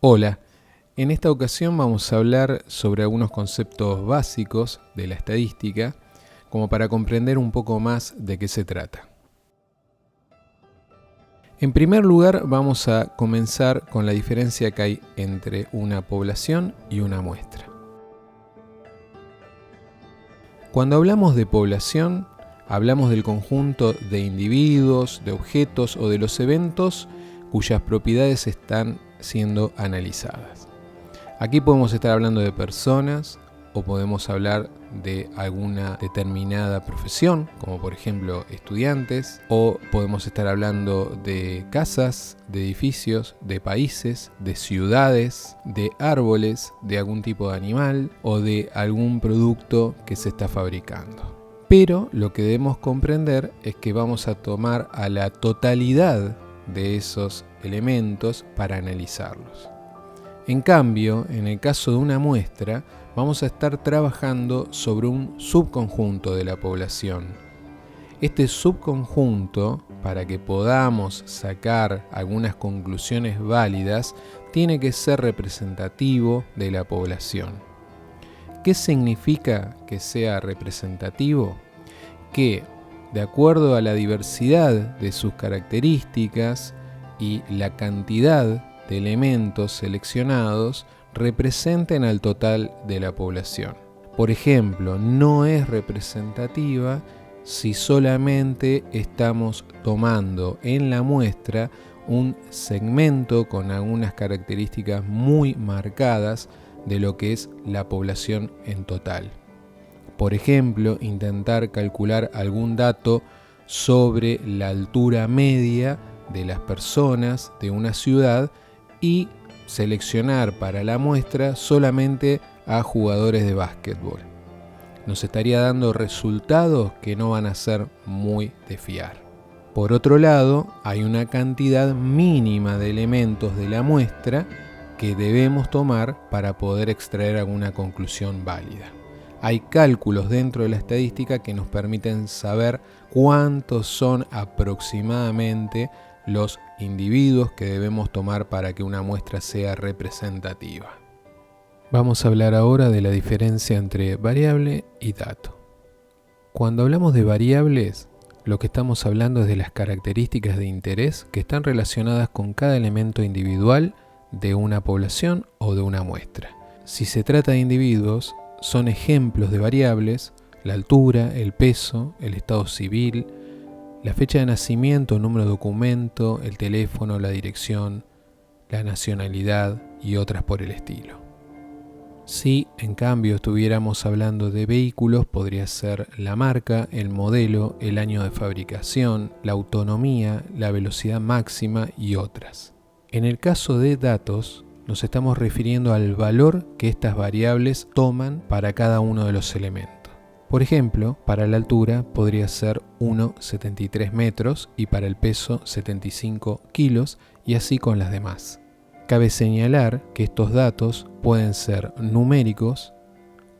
Hola, en esta ocasión vamos a hablar sobre algunos conceptos básicos de la estadística, como para comprender un poco más de qué se trata. En primer lugar, vamos a comenzar con la diferencia que hay entre una población y una muestra. Cuando hablamos de población, hablamos del conjunto de individuos, de objetos o de los eventos cuyas propiedades están siendo analizadas. Aquí podemos estar hablando de personas o podemos hablar de alguna determinada profesión, como por ejemplo estudiantes, o podemos estar hablando de casas, de edificios, de países, de ciudades, de árboles, de algún tipo de animal o de algún producto que se está fabricando. Pero lo que debemos comprender es que vamos a tomar a la totalidad de esos elementos para analizarlos. En cambio, en el caso de una muestra, vamos a estar trabajando sobre un subconjunto de la población. Este subconjunto, para que podamos sacar algunas conclusiones válidas, tiene que ser representativo de la población. ¿Qué significa que sea representativo? Que, de acuerdo a la diversidad de sus características y la cantidad de elementos seleccionados, representen al total de la población. Por ejemplo, no es representativa si solamente estamos tomando en la muestra un segmento con algunas características muy marcadas de lo que es la población en total. Por ejemplo, intentar calcular algún dato sobre la altura media de las personas de una ciudad y seleccionar para la muestra solamente a jugadores de básquetbol. Nos estaría dando resultados que no van a ser muy de fiar. Por otro lado, hay una cantidad mínima de elementos de la muestra que debemos tomar para poder extraer alguna conclusión válida. Hay cálculos dentro de la estadística que nos permiten saber cuántos son aproximadamente los individuos que debemos tomar para que una muestra sea representativa. Vamos a hablar ahora de la diferencia entre variable y dato. Cuando hablamos de variables, lo que estamos hablando es de las características de interés que están relacionadas con cada elemento individual de una población o de una muestra. Si se trata de individuos, son ejemplos de variables: la altura, el peso, el estado civil, la fecha de nacimiento, el número de documento, el teléfono, la dirección, la nacionalidad y otras por el estilo. Si en cambio estuviéramos hablando de vehículos, podría ser la marca, el modelo, el año de fabricación, la autonomía, la velocidad máxima y otras. En el caso de datos, nos estamos refiriendo al valor que estas variables toman para cada uno de los elementos. Por ejemplo, para la altura podría ser 1,73 metros y para el peso 75 kilos y así con las demás. Cabe señalar que estos datos pueden ser numéricos,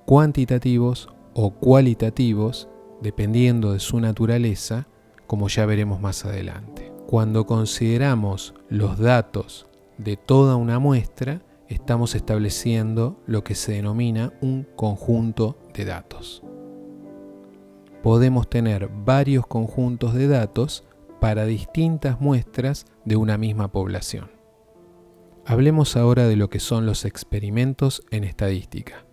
cuantitativos o cualitativos, dependiendo de su naturaleza, como ya veremos más adelante. Cuando consideramos los datos de toda una muestra, estamos estableciendo lo que se denomina un conjunto de datos. Podemos tener varios conjuntos de datos para distintas muestras de una misma población. Hablemos ahora de lo que son los experimentos en estadística.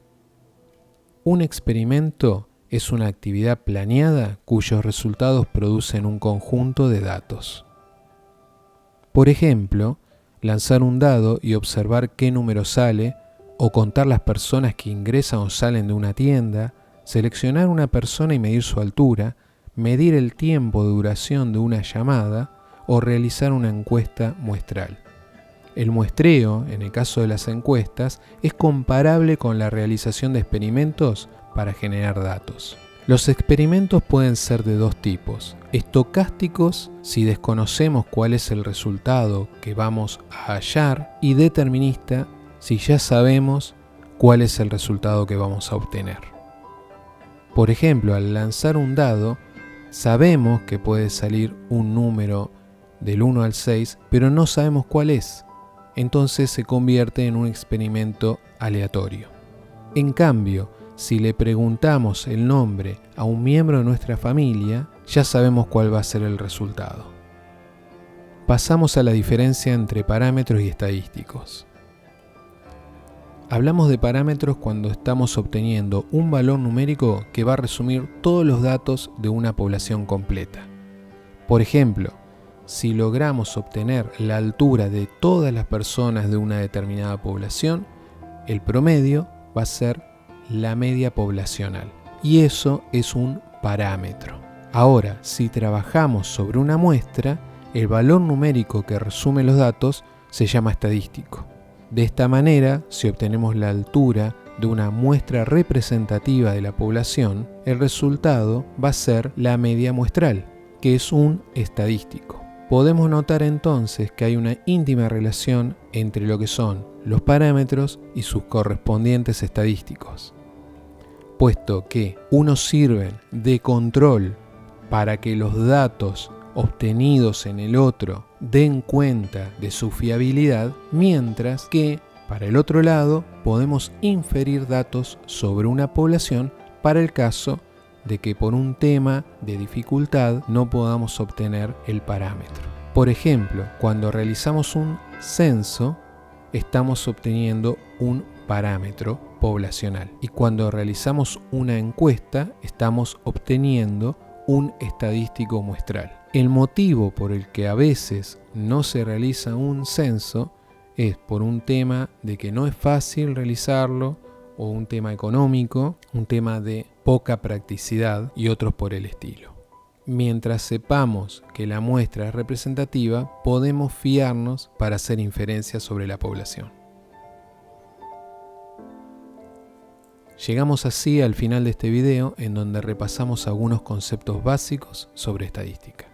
Un experimento es una actividad planeada cuyos resultados producen un conjunto de datos. Por ejemplo, lanzar un dado y observar qué número sale, o contar las personas que ingresan o salen de una tienda, seleccionar una persona y medir su altura, medir el tiempo de duración de una llamada o realizar una encuesta muestral. El muestreo, en el caso de las encuestas, es comparable con la realización de experimentos para generar datos. Los experimentos pueden ser de dos tipos: estocásticos, si desconocemos cuál es el resultado que vamos a hallar, y determinista, si ya sabemos cuál es el resultado que vamos a obtener. Por ejemplo, al lanzar un dado, sabemos que puede salir un número del 1 al 6, pero no sabemos cuál es. entonces se convierte en un experimento aleatorio. En cambio, si le preguntamos el nombre a un miembro de nuestra familia, ya sabemos cuál va a ser el resultado. Pasamos a la diferencia entre parámetros y estadísticos. Hablamos de parámetros cuando estamos obteniendo un valor numérico que va a resumir todos los datos de una población completa. Por ejemplo, si logramos obtener la altura de todas las personas de una determinada población, el promedio va a ser la media poblacional. Y eso es un parámetro. Ahora, si trabajamos sobre una muestra, el valor numérico que resume los datos se llama estadístico. De esta manera, si obtenemos la altura de una muestra representativa de la población, el resultado va a ser la media muestral, que es un estadístico. Podemos notar entonces que hay una íntima relación entre lo que son los parámetros y sus correspondientes estadísticos, puesto que unos sirven de control para que los datos obtenidos en el otro den cuenta de su fiabilidad, mientras que, para el otro lado, podemos inferir datos sobre una población para el caso de que por un tema de dificultad no podamos obtener el parámetro. Por ejemplo, cuando realizamos un censo, estamos obteniendo un parámetro poblacional, y cuando realizamos una encuesta, estamos obteniendo un estadístico muestral. El motivo por el que a veces no se realiza un censo es por un tema de que no es fácil realizarlo, o un tema económico, un tema de poca practicidad y otros por el estilo. Mientras sepamos que la muestra es representativa, podemos fiarnos para hacer inferencias sobre la población. Llegamos así al final de este video, en donde repasamos algunos conceptos básicos sobre estadística.